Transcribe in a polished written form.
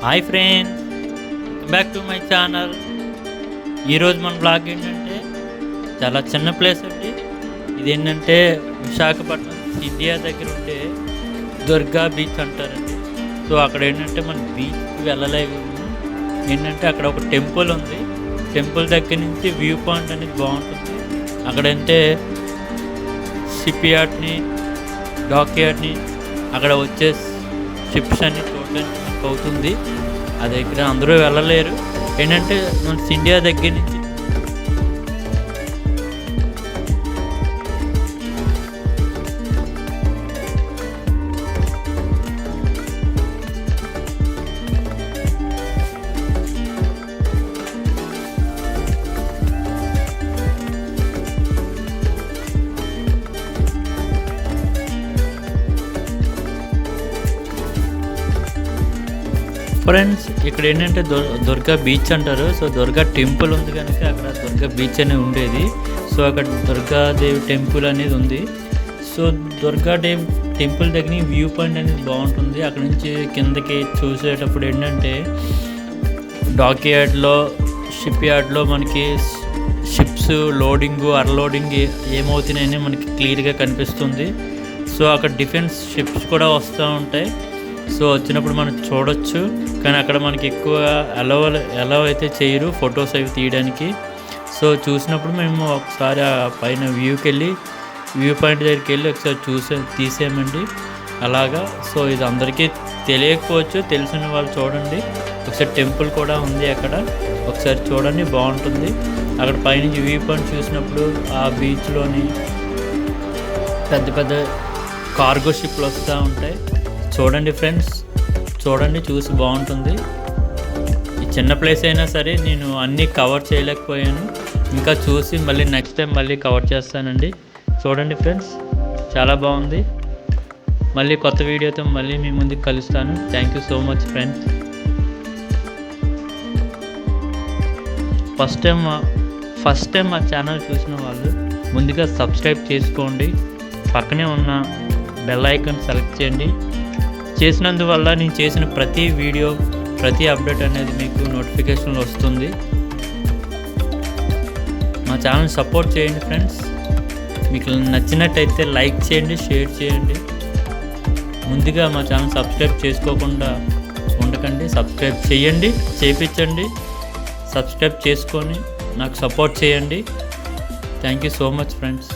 Hi friends, back to my channel. ఈరోజు మన blog ఏంటంటే చాలా చిన్న ప్లేస్ అండి. ఇదేంటంటే విశాఖపట్నం ఇండియా దగ్గర ఉంటే దుర్గా బీచ్ అంటారండి. సో అక్కడ ఏంటంటే మన బీచ్కి వెళ్ళలేము. ఏంటంటే అక్కడ ఒక టెంపుల్ ఉంది. టెంపుల్ దగ్గర నుంచి వ్యూ పాయింట్ అనేది బాగుంటుంది. అక్కడంటే షిప్ యార్డ్ని, డాక్ యార్డ్ని, అక్కడ వచ్చే షిప్స్ అన్ని చూడడానికి అవుతుంది. అది దగ్గర అందరూ వెళ్ళలేరు. ఏంటంటే మన ఇండియా దగ్గర నుంచి ఫ్రెండ్స్ ఇక్కడ ఏంటంటే దుర్గా బీచ్ అంటారు. సో దుర్గా టెంపుల్ ఉంది కనుక అక్కడ దుర్గా బీచ్ అనేది ఉండేది. సో అక్కడ దుర్గాదేవి టెంపుల్ అనేది ఉంది. సో దుర్గాదేవి టెంపుల్ దగ్గర వ్యూ పాయింట్ అనేది బాగుంటుంది. అక్కడ నుంచి కిందకి చూసేటప్పుడు ఏంటంటే డాక్ యార్డ్లో, షిప్ యార్డ్లో మనకి షిప్స్ లోడింగ్, అన్లోడింగ్ ఏమవుతున్నాయని మనకి క్లియర్గా కనిపిస్తుంది. సో అక్కడ డిఫెన్స్ షిప్స్ కూడా వస్తూ ఉంటాయి. సో వచ్చినప్పుడు మనం చూడొచ్చు. కానీ అక్కడ మనకి ఎక్కువ అలౌ అయితే చేయరు ఫొటోస్ అవి తీయడానికి. సో చూసినప్పుడు మేము ఒకసారి ఆ పైన వ్యూ పాయింట్ దగ్గరికి వెళ్ళి ఒకసారి తీసామండి అలాగా. సో ఇది అందరికీ తెలియకపోవచ్చు, తెలిసిన వాళ్ళు చూడండి. ఒకసారి టెంపుల్ కూడా ఉంది అక్కడ, ఒకసారి చూడండి, బాగుంటుంది. అక్కడ పైనుంచి వ్యూ పాయింట్ చూసినప్పుడు ఆ బీచ్లోని పెద్ద పెద్ద కార్గో షిప్లు వస్తూ ఉంటాయి. చూడండి ఫ్రెండ్స్, చూడండి, చూసి బాగుంటుంది. ఈ చిన్న ప్లేస్ అయినా సరే నేను అన్నీ కవర్ చేయలేకపోయాను. ఇంకా చూసి మళ్ళీ నెక్స్ట్ టైం మళ్ళీ కవర్ చేస్తానండి. చూడండి ఫ్రెండ్స్, చాలా బాగుంది. మళ్ళీ కొత్త వీడియోతో మళ్ళీ మీ ముందుకు కలుస్తాను. Thank you so much friends. First time మా ఛానల్ చూసిన వాళ్ళు ముందుగా సబ్స్క్రైబ్ చేసుకోండి. పక్కనే ఉన్న బెల్ ఐకాన్ సెలెక్ట్ చేయండి. చేసినందువల్ల నేను చేసిన ప్రతి వీడియో, ప్రతి అప్డేట్ అనేది మీకు నోటిఫికేషన్లో వస్తుంది. మా ఛానల్ సపోర్ట్ చేయండి ఫ్రెండ్స్. మీకు నచ్చినట్టయితే లైక్ చేయండి, షేర్ చేయండి. ముందుగా మా ఛానల్ సబ్స్క్రైబ్ చేసుకోకుండా ఉండకండి. సబ్స్క్రైబ్ చేయండి, చేయించండి. సబ్స్క్రైబ్ చేసుకొని నాకు సపోర్ట్ చేయండి. Thank you so much friends.